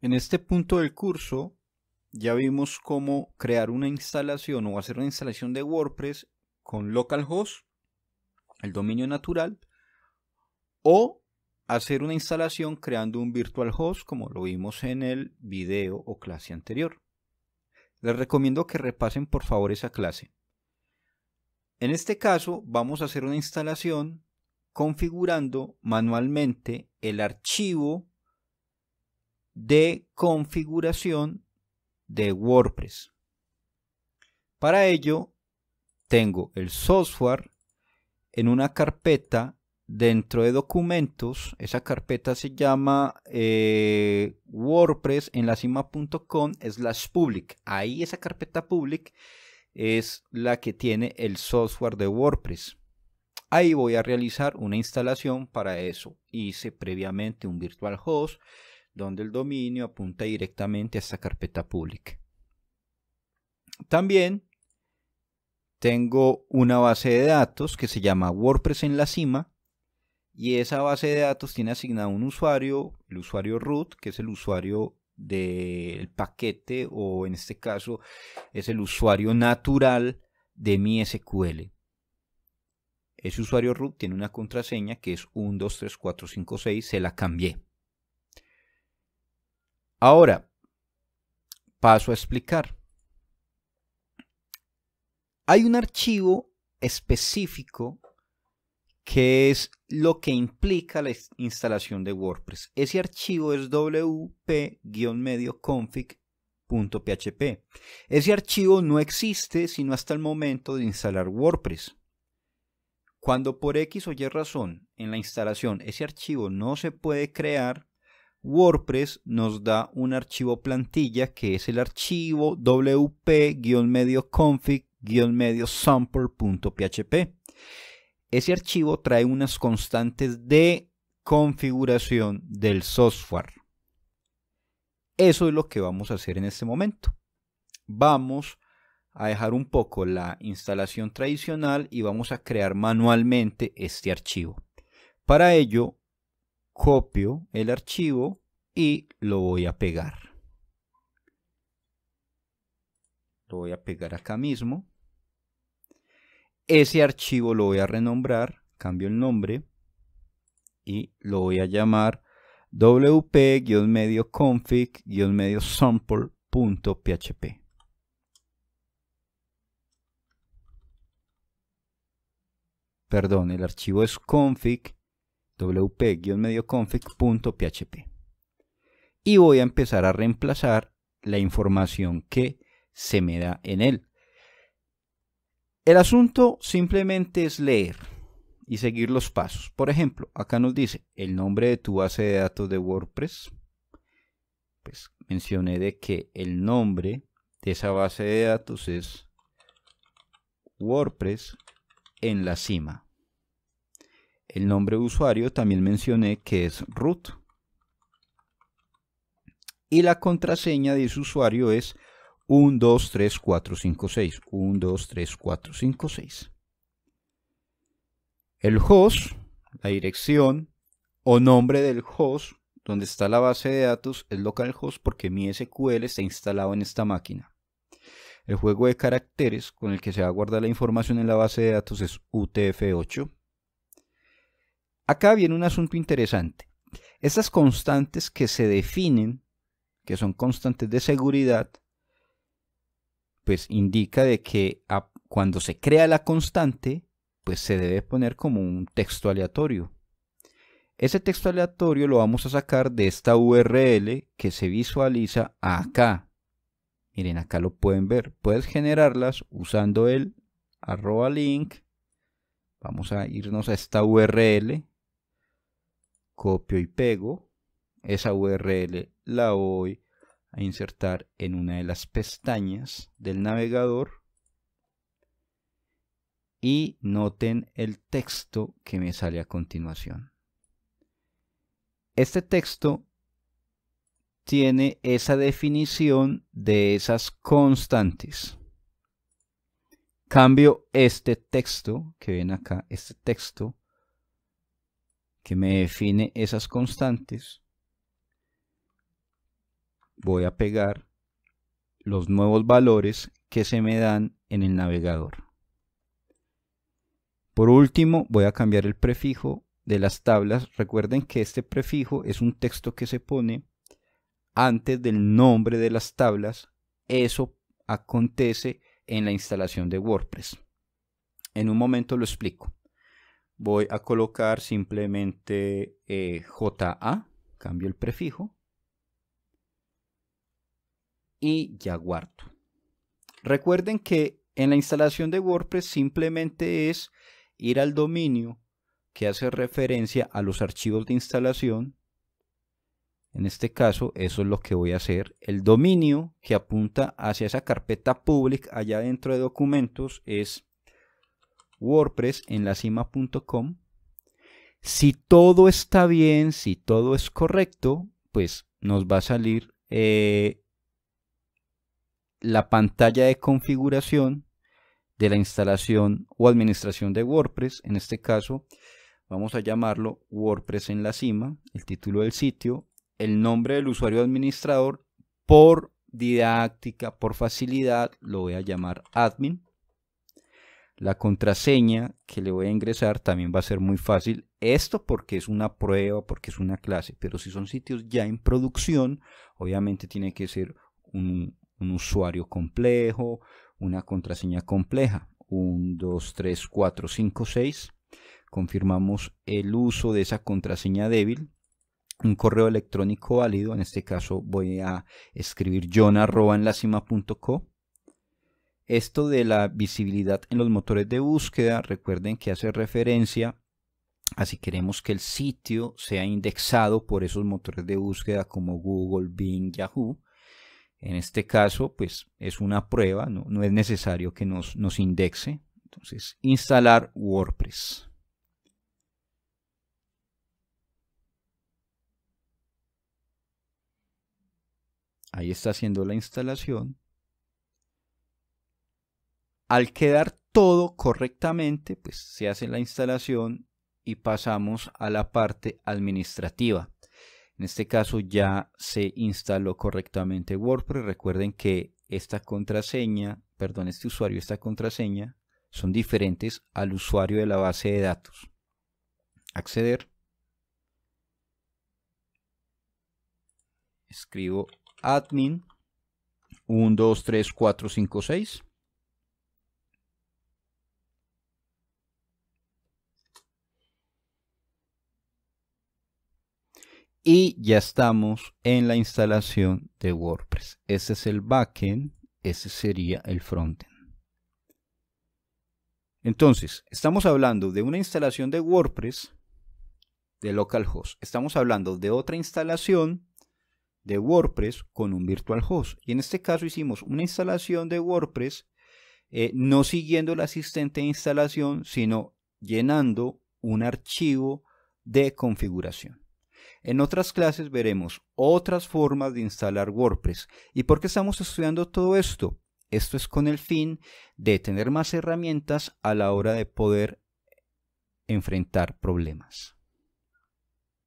En este punto del curso ya vimos cómo crear una instalación o hacer una instalación de WordPress con localhost, el dominio natural, o hacer una instalación creando un virtual host como lo vimos en el video o clase anterior. Les recomiendo que repasen por favor esa clase. En este caso vamos a hacer una instalación configurando manualmente el archivo de configuración de WordPress. Para ello tengo el software en una carpeta dentro de documentos. Esa carpeta se llama WordPress en lacima.com/public. Ahí esa carpeta public es la que tiene el software de WordPress. Ahí voy a realizar una instalación para eso. Hice previamente un virtual host donde el dominio apunta directamente a esta carpeta public. También tengo una base de datos que se llama WordPress en la cima, y esa base de datos tiene asignado un usuario, el usuario root, que es el usuario del paquete, o en este caso es el usuario natural de mi SQL. Ese usuario root tiene una contraseña que es 123456, se la cambié. Ahora paso a explicar. Hay un archivo específico que es lo que implica la instalación de WordPress. Ese archivo es wp-config.php. Ese archivo no existe sino hasta el momento de instalar WordPress. Cuando por X o Y razón en la instalación ese archivo no se puede crear, WordPress nos da un archivo plantilla que es el archivo wp-config-sample.php. Ese archivo trae unas constantes de configuración del software. Eso es lo que vamos a hacer en este momento. Vamos a dejar un poco la instalación tradicional y vamos a crear manualmente este archivo. Para ello, copio el archivo y lo voy a pegar. Lo voy a pegar acá mismo. Ese archivo lo voy a renombrar, cambio el nombre y lo voy a llamar wp-config-sample.php. Perdón, el archivo es config, wp-config.php. Y voy a empezar a reemplazar la información que se me da en él. El asunto simplemente es leer y seguir los pasos. Por ejemplo, acá nos dice el nombre de tu base de datos de WordPress. Pues mencioné de que el nombre de esa base de datos es WordPress en la cima. El nombre de usuario también mencioné que es root. Y la contraseña de ese usuario es 123456. 123456. El host, la dirección o nombre del host donde está la base de datos es localhost porque mi SQL está instalado en esta máquina. El juego de caracteres con el que se va a guardar la información en la base de datos es UTF-8. Acá viene un asunto interesante. Estas constantes que se definen, que son constantes de seguridad, pues indica de que cuando se crea la constante, pues se debe poner como un texto aleatorio. Ese texto aleatorio lo vamos a sacar de esta URL que se visualiza acá. Miren, acá lo pueden ver. Puedes generarlas usando el @link. Vamos a irnos a esta URL. Copio y pego. Esa URL la voy a insertar en una de las pestañas del navegador. Y noten el texto que me sale a continuación. Este texto tiene esa definición de esas constantes. Cambio este texto que ven acá, este texto que me define esas constantes, voy a pegar los nuevos valores que se me dan en el navegador. Por último, voy a cambiar el prefijo de las tablas. Recuerden que este prefijo es un texto que se pone antes del nombre de las tablas. Eso acontece en la instalación de WordPress. En un momento lo explico. Voy a colocar simplemente JA, cambio el prefijo y ya guardo. Recuerden que en la instalación de WordPress simplemente es ir al dominio que hace referencia a los archivos de instalación. En este caso, eso es lo que voy a hacer. El dominio que apunta hacia esa carpeta public allá dentro de documentos es wordpressenlacima.com. Si todo está bien, si todo es correcto, pues nos va a salir la pantalla de configuración de la instalación o administración de WordPress. En este caso vamos a llamarlo WordPress en la cima, el título del sitio, el nombre del usuario administrador. Por didáctica, por facilidad, lo voy a llamar admin. La contraseña que le voy a ingresar también va a ser muy fácil. Esto porque es una prueba, porque es una clase. Pero si son sitios ya en producción, obviamente tiene que ser un usuario complejo, una contraseña compleja. 1, 2, 3, 4, 5, 6. Confirmamos el uso de esa contraseña débil. Un correo electrónico válido. En este caso voy a escribir john@enlacima.co. Esto de la visibilidad en los motores de búsqueda, recuerden que hace referencia a si queremos que el sitio sea indexado por esos motores de búsqueda como Google, Bing, Yahoo. En este caso, pues es una prueba, no es necesario que nos indexe. Entonces, instalar WordPress. Ahí está haciendo la instalación. Al quedar todo correctamente, pues se hace la instalación y pasamos a la parte administrativa. En este caso ya se instaló correctamente WordPress. Recuerden que esta contraseña, perdón, este usuario y esta contraseña son diferentes al usuario de la base de datos. Acceder. Escribo admin 1, 2, 3, 4, 5, 6. Y ya estamos en la instalación de WordPress. Este es el backend, este sería el frontend. Entonces, estamos hablando de una instalación de WordPress de localhost. Estamos hablando de otra instalación de WordPress con un virtual host. Y en este caso hicimos una instalación de WordPress no siguiendo el asistente de instalación, sino llenando un archivo de configuración. En otras clases veremos otras formas de instalar WordPress. ¿Y por qué estamos estudiando todo esto? Esto es con el fin de tener más herramientas a la hora de poder enfrentar problemas.